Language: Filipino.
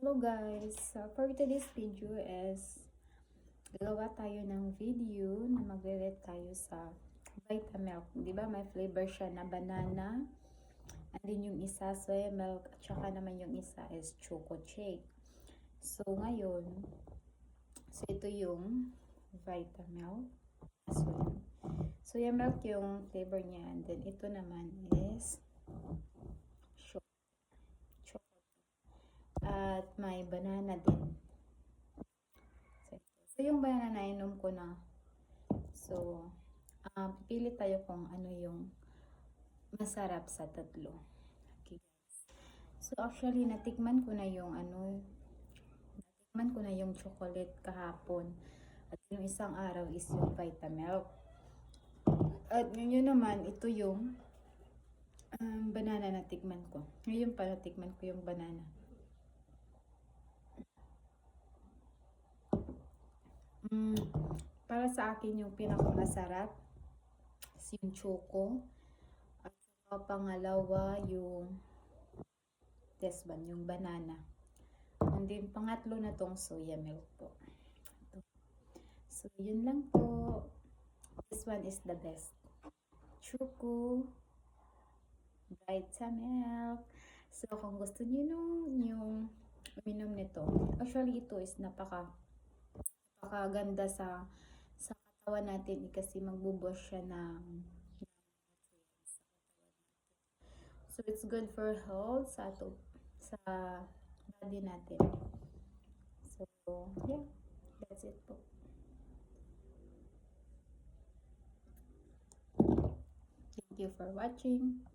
Hello guys! For today's video is gagawa tayo ng video na magre-rate tayo sa Vitamilk. Di ba may flavor siya na banana, and then yung isa soy milk, at saka naman yung isa is choco shake. So ngayon, ito yung Vitamilk. Soya milk yung flavor niya, and then ito naman is at may banana din. So yung banana na inom ko na. So, pipili tayo kung ano yung masarap sa tatlo. Okay guys. So actually, natikman ko na yung chocolate kahapon. At yung isang araw is yung Vitamilk. At yun naman, ito yung banana na tikman ko. Ngayon pa natikman ko yung banana. Para sa akin yung pinakamasarap is yung choco, at saka pangalawa yung this one, yung banana, and then pangatlo na tong soya milk po. So yun lang po, this one is the best, choco Vitamilk. So kung gusto niyo yung uminom nito, actually ito is napakaganda sa katawan natin kasi magbubuhos siya ng so it's good for health sa body natin. So yeah, that's it po. Thank you for watching.